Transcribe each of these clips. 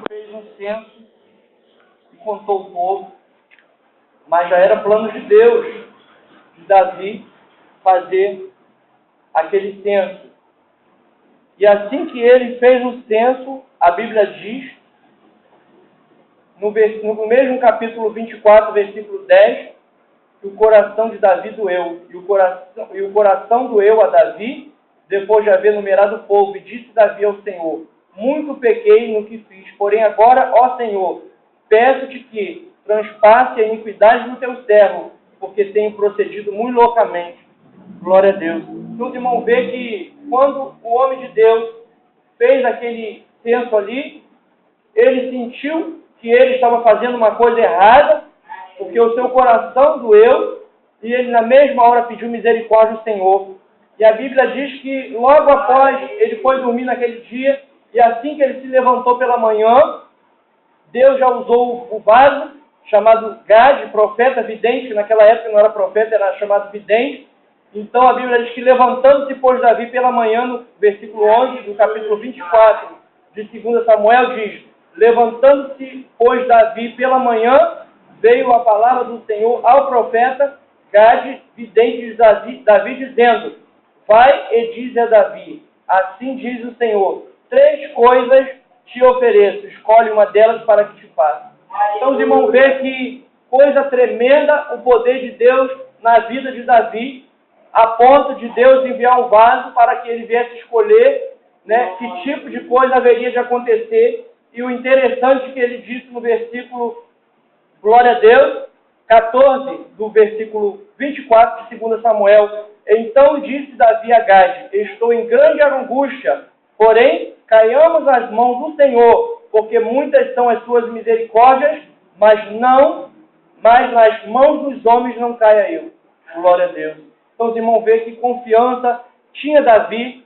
fez um censo e contou o povo, mas já era plano de Deus, de Davi, fazer aquele censo. E assim que ele fez o censo, a Bíblia diz, no mesmo capítulo 24, versículo 10, que o coração de Davi doeu. E o coração doeu a Davi, depois de haver numerado o povo, e disse Davi ao Senhor: muito pequei no que fiz, porém agora, ó Senhor, peço-te que transpasse a iniquidade do teu servo, porque tenho procedido muito loucamente. Glória a Deus. Então, os irmãos, vê que quando o homem de Deus fez aquele censo ali, ele sentiu que ele estava fazendo uma coisa errada, porque o seu coração doeu, e ele na mesma hora pediu misericórdia ao Senhor. E a Bíblia diz que logo após ele foi dormir naquele dia, e assim que ele se levantou pela manhã, Deus já usou o vaso, chamado Gade, profeta, vidente, que naquela época não era profeta, era chamado vidente. Então a Bíblia diz que levantando-se, pois, Davi pela manhã, no versículo 11 do capítulo 24 de 2 Samuel, diz: levantando-se, pois, Davi pela manhã, veio a palavra do Senhor ao profeta Gade, vidente de Davi, dizendo: vai e diz a Davi, assim diz o Senhor, 3 coisas te ofereço, escolhe uma delas para que te faça. Então os irmãos veem que coisa tremenda o poder de Deus na vida de Davi, a ponto de Deus enviar um vaso para que ele viesse escolher, né, que tipo de coisa haveria de acontecer. E o interessante que ele disse no versículo, glória a Deus, 14 do versículo 24 de 2 Samuel: então disse Davi a Gade: estou em grande angústia, porém caiamos às mãos do Senhor, porque muitas são as suas misericórdias, mas nas mãos dos homens não caia eu. Glória a Deus. Então os irmãos veem que confiança tinha Davi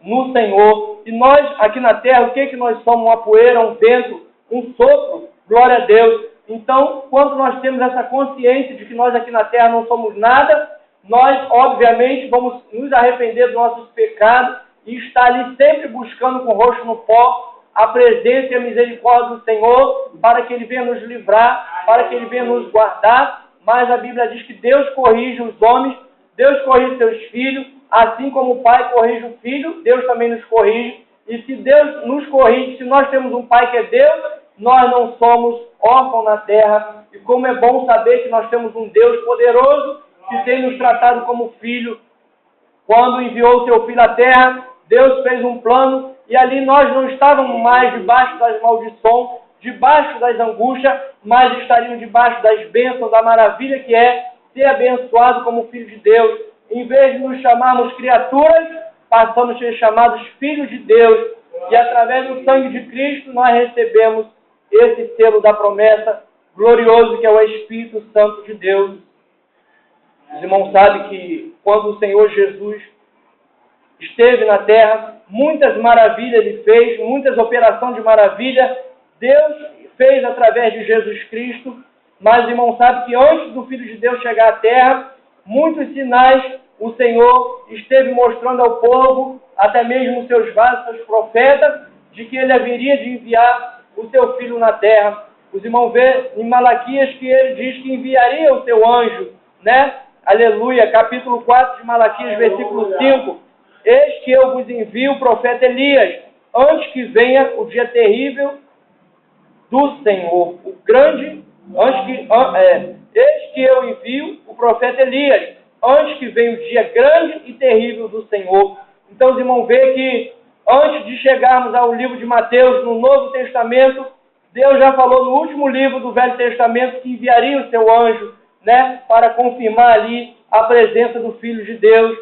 no Senhor. E nós, aqui na terra, o que nós somos? Uma poeira, um vento, um sopro. Glória a Deus. Então, quando nós temos essa consciência de que nós aqui na terra não somos nada, nós, obviamente, vamos nos arrepender dos nossos pecados e estar ali sempre buscando com o rosto no pó a presença e a misericórdia do Senhor, para que Ele venha nos livrar, para que Ele venha nos guardar. Mas a Bíblia diz que Deus corrige os homens, Deus corrige seus filhos, assim como o pai corrige o filho, Deus também nos corrige. E se Deus nos corrige, se nós temos um pai que é Deus, nós não somos órfãos na terra. E como é bom saber que nós temos um Deus poderoso, que tem nos tratado como filho. Quando enviou o seu filho à terra, Deus fez um plano, e ali nós não estávamos mais debaixo das maldições, debaixo das angústias, mas estaríamos debaixo das bênçãos, da maravilha que é ser abençoado como filho de Deus. Em vez de nos chamarmos criaturas, passamos a ser chamados filhos de Deus. E através do sangue de Cristo nós recebemos esse selo da promessa glorioso que é o Espírito Santo de Deus. Os irmãos sabem que quando o Senhor Jesus esteve na terra, muitas maravilhas Ele fez, muitas operações de maravilha Deus fez através de Jesus Cristo. Mas os irmãos sabem que antes do Filho de Deus chegar à terra, muitos sinais o Senhor esteve mostrando ao povo, até mesmo os seus vasos, seus profetas, de que Ele haveria de enviar o seu Filho na terra. Os irmãos vê em Malaquias que Ele diz que enviaria o seu anjo, né? Aleluia, capítulo 4 de Malaquias, versículo 5. Eis que eu vos envio o profeta Elias, antes que venha o dia terrível do Senhor, o grande, eis que eu envio o profeta Elias, antes que venha o dia grande e terrível do Senhor. Então os irmãos veem que antes de chegarmos ao livro de Mateus, no Novo Testamento, Deus já falou no último livro do Velho Testamento que enviaria o seu anjo, né, para confirmar ali a presença do Filho de Deus.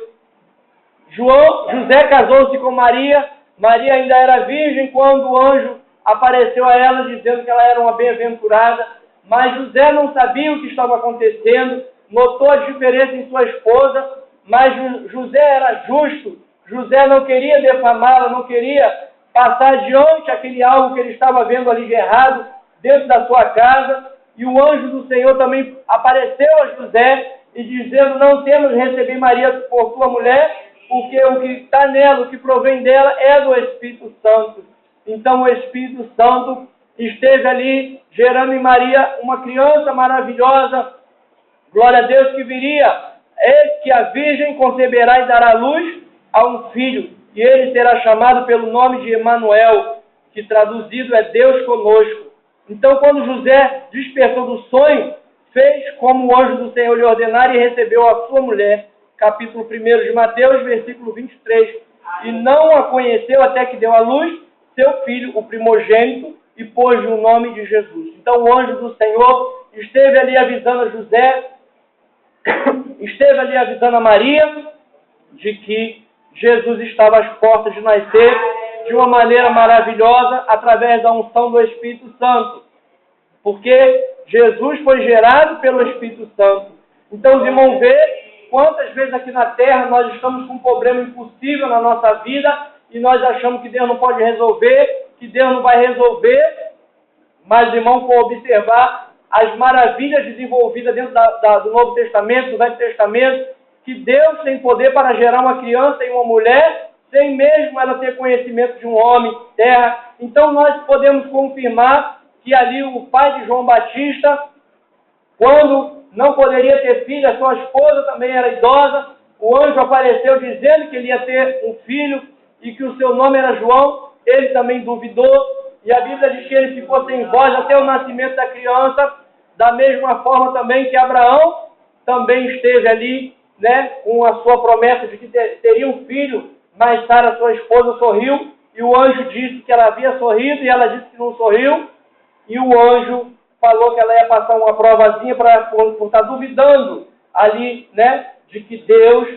José casou-se com Maria, Maria ainda era virgem quando o anjo apareceu a ela dizendo que ela era uma bem-aventurada, mas José não sabia o que estava acontecendo, notou a diferença em sua esposa, mas José era justo, José não queria defamá-la, não queria passar adiante aquele algo que ele estava vendo ali de errado dentro da sua casa. E o anjo do Senhor também apareceu a José e dizendo: não temos de receber Maria por tua mulher, porque o que está nela, o que provém dela é do Espírito Santo. então o Espírito Santo esteve ali, gerando em Maria uma criança maravilhosa. Glória a Deus, que viria. Eis que a Virgem conceberá e dará luz a um filho, e ele será chamado pelo nome de Emanuel, que traduzido é Deus conosco. Então, quando José despertou do sonho, fez como o anjo do Senhor lhe ordenara e recebeu a sua mulher. Capítulo 1 de Mateus, versículo 23. E não a conheceu até que deu à luz seu filho, o primogênito, e pôs-lhe o nome de Jesus. Então o anjo do Senhor esteve ali avisando a José, esteve ali avisando a Maria, de que Jesus estava às portas de nascer de uma maneira maravilhosa, através da unção do Espírito Santo. Porque Jesus foi gerado pelo Espírito Santo. Então os irmãos vê quantas vezes aqui na terra nós estamos com um problema impossível na nossa vida e nós achamos que Deus não pode resolver, que Deus não vai resolver, mas, irmão, for observar as maravilhas desenvolvidas dentro do Novo Testamento, do Velho Testamento, que Deus tem poder para gerar uma criança e uma mulher, sem mesmo ela ter conhecimento de um homem, terra. Então nós podemos confirmar que ali o pai de João Batista, quando não poderia ter filho, a sua esposa também era idosa, o anjo apareceu dizendo que ele ia ter um filho e que o seu nome era João, ele também duvidou, e a Bíblia diz que ele ficou sem voz até o nascimento da criança, da mesma forma também que Abraão também esteve ali, né, com a sua promessa de que teria um filho, mas Sara, sua esposa, sorriu, e o anjo disse que ela havia sorrido, e ela disse que não sorriu, e o anjo falou que ela ia passar uma provazinha por estar duvidando ali, né, de que Deus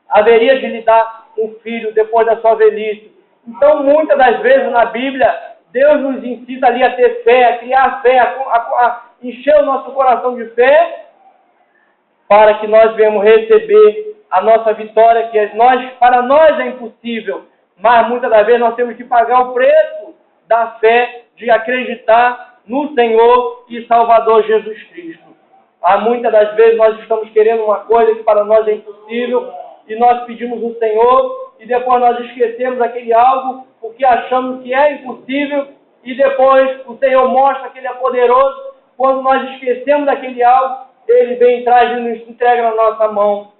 haveria de lhe dar um filho depois da sua velhice. Então, muitas das vezes na Bíblia, Deus nos incita ali a ter fé, a criar fé, a encher o nosso coração de fé, para que nós venhamos receber a nossa vitória, que para nós é impossível, mas muitas das vezes nós temos que pagar o preço da fé, de acreditar no Senhor e Salvador Jesus Cristo. Muitas das vezes nós estamos querendo uma coisa que para nós é impossível, e nós pedimos o Senhor, e depois nós esquecemos aquele algo, porque achamos que é impossível, e depois o Senhor mostra que Ele é poderoso. Quando nós esquecemos daquele algo, Ele vem, traz e nos entrega na nossa mão.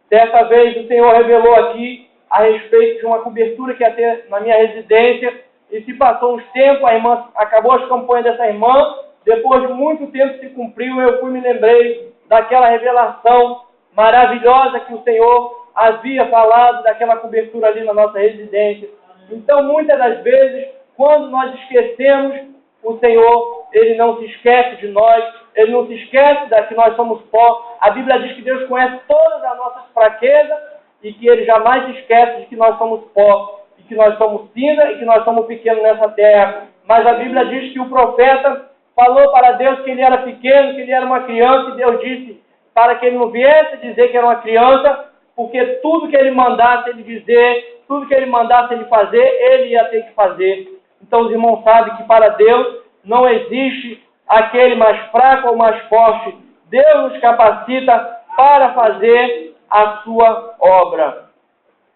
Certa vez o Senhor revelou aqui a respeito de uma cobertura que ia ter na minha residência, e se passou uns tempos, a irmã acabou as campanhas dessa irmã, depois de muito tempo se cumpriu, eu me lembrei daquela revelação maravilhosa que o Senhor havia falado, daquela cobertura ali na nossa residência. Então, muitas das vezes, quando nós esquecemos, o Senhor, Ele não se esquece de nós, Ele não se esquece que nós somos pó. A Bíblia diz que Deus conhece todas as nossas fraquezas e que Ele jamais se esquece de que nós somos pó, e que nós somos cinza e que nós somos pequenos nessa terra. Mas a Bíblia diz que o profeta falou para Deus que ele era pequeno, que ele era uma criança, e Deus disse para que ele não viesse dizer que era uma criança, porque tudo que ele mandasse ele dizer, tudo que ele mandasse ele fazer, ele ia ter que fazer. Então os irmãos sabem que para Deus não existe aquele mais fraco ou mais forte. Deus nos capacita para fazer a sua obra.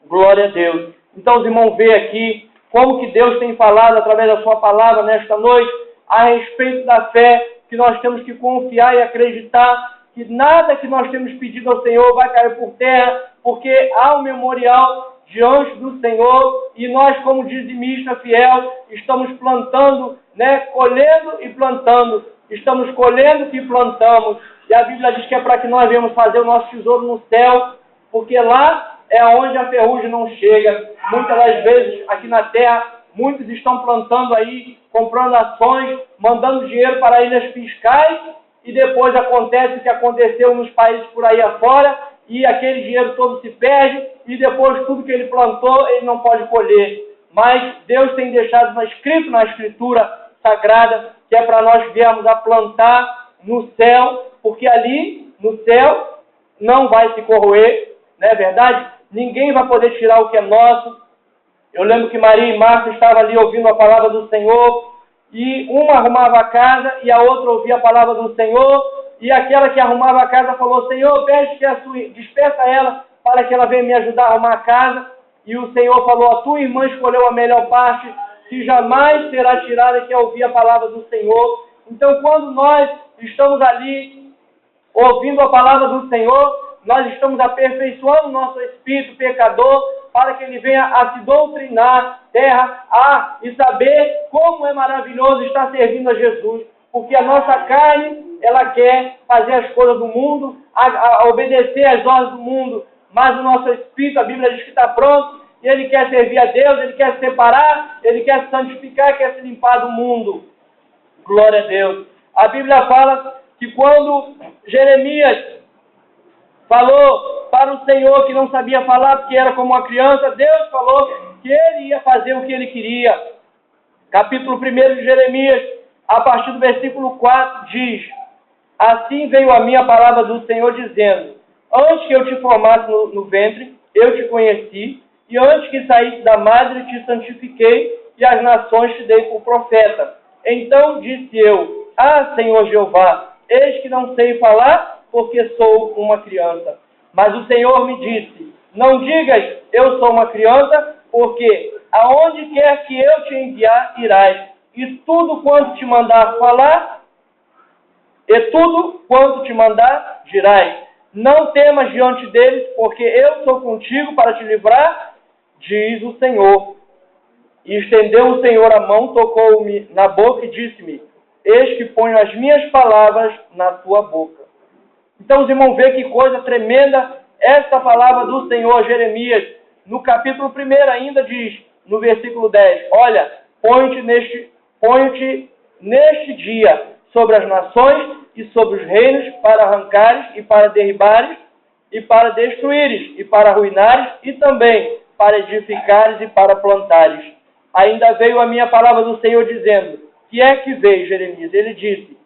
Glória a Deus. Então os irmãos veem aqui como que Deus tem falado através da sua palavra nesta noite a respeito da fé, que nós temos que confiar e acreditar que nada que nós temos pedido ao Senhor vai cair por terra, porque há um memorial diante do Senhor, e nós, como dizimista fiel, estamos plantando, né, colhendo e plantando, estamos colhendo e plantamos, e a Bíblia diz que é para que nós venhamos fazer o nosso tesouro no céu, porque lá é onde a ferrugem não chega. Muitas das vezes, aqui na terra, muitos estão plantando aí, comprando ações, mandando dinheiro para ilhas fiscais, e depois acontece o que aconteceu nos países por aí afora, e aquele dinheiro todo se perde, e depois tudo que ele plantou, ele não pode colher. Mas Deus tem deixado escrito na Escritura Sagrada, que é para nós viermos a plantar no céu, porque ali, no céu, não vai se corroer, não é verdade? Ninguém vai poder tirar o que é nosso. Eu lembro que Maria e Marta estavam ali ouvindo a palavra do Senhor, e uma arrumava a casa e a outra ouvia a palavra do Senhor, e aquela que arrumava a casa falou: Senhor, despeça ela para que ela venha me ajudar a arrumar a casa. e o Senhor falou, a tua irmã escolheu a melhor parte, que jamais será tirada, que é ouvir a palavra do Senhor. Então, quando nós estamos ali, ouvindo a palavra do Senhor, nós estamos aperfeiçoando o nosso espírito pecador, para que ele venha a se doutrinar, e saber como é maravilhoso estar servindo a Jesus. Porque a nossa carne, ela quer fazer as coisas do mundo, a obedecer às ordens do mundo, mas o nosso espírito, a Bíblia diz que está pronto, e ele quer servir a Deus, ele quer se separar, ele quer se santificar, quer se limpar do mundo. Glória a Deus. A Bíblia fala que quando Jeremias falou para o Senhor que não sabia falar porque era como uma criança, Deus falou que ele ia fazer o que ele queria. Capítulo 1 de Jeremias, a partir do versículo 4, diz: assim veio a mim a palavra do Senhor dizendo, antes que eu te formasse no ventre, eu te conheci, e antes que saísse da madre te santifiquei, e as nações te dei por profeta. Então disse eu, Senhor Jeová, eis que não sei falar, porque sou uma criança. Mas o Senhor me disse, não digas, eu sou uma criança, porque aonde quer que eu te enviar, irás, e tudo quanto te mandar falar, e tudo quanto te mandar, dirás. Não temas diante deles, porque eu sou contigo para te livrar, diz o Senhor. E estendeu o Senhor a mão, tocou-me na boca e disse-me, eis que ponho as minhas palavras na tua boca. Então os irmãos veem que coisa tremenda esta palavra do Senhor. Jeremias, no capítulo 1 ainda diz, no versículo 10, olha, ponho-te neste dia sobre as nações e sobre os reinos, para arrancares e para derribares, e para destruíres, e para arruinares, e também para edificares e para plantares. Ainda veio a minha palavra do Senhor dizendo, que é que veio, Jeremias? Ele disse,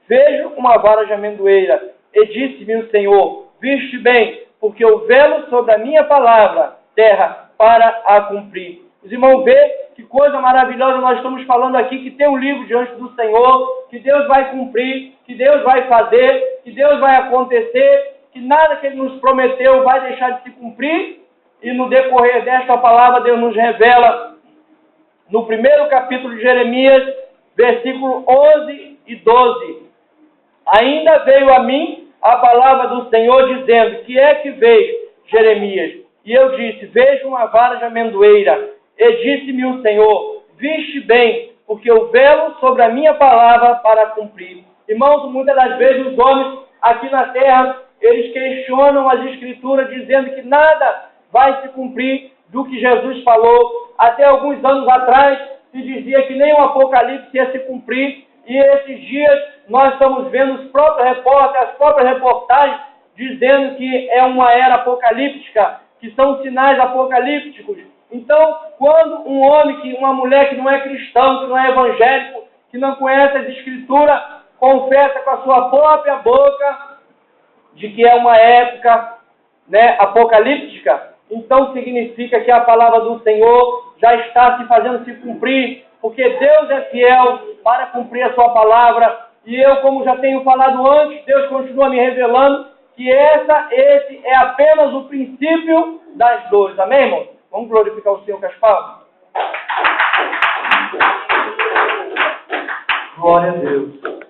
vejo uma vara de amendoeira, e disse-me o Senhor, viste bem, porque eu velo sobre a minha palavra, terra, para a cumprir. Os irmãos veem que coisa maravilhosa nós estamos falando aqui, que tem um livro diante do Senhor, que Deus vai cumprir, que Deus vai fazer, que Deus vai acontecer, que nada que Ele nos prometeu vai deixar de se cumprir, e no decorrer desta palavra Deus nos revela, no primeiro capítulo de Jeremias, versículo 11 e 12, ainda veio a mim a palavra do Senhor dizendo, que é que vejo, Jeremias? E eu disse, vejo uma vara de amendoeira. E disse-me o Senhor, viste bem, porque eu velo sobre a minha palavra para cumprir. Irmãos, muitas das vezes os homens aqui na terra, eles questionam as Escrituras, dizendo que nada vai se cumprir do que Jesus falou. Até alguns anos atrás, se dizia que nem o Apocalipse ia se cumprir, e esses dias nós estamos vendo os próprios repórteres, as próprias reportagens, dizendo que é uma era apocalíptica, que são sinais apocalípticos. Então, quando um homem, uma mulher que não é cristão, que não é evangélico, que não conhece as Escrituras, confessa com a sua própria boca de que é uma época, apocalíptica, então significa que a palavra do Senhor já está se fazendo se cumprir, porque Deus é fiel para cumprir a sua palavra, e eu, como já tenho falado antes, Deus continua me revelando que esse é apenas o princípio das dores. Amém, irmão? Vamos glorificar o Senhor com as palmas? Glória a Deus.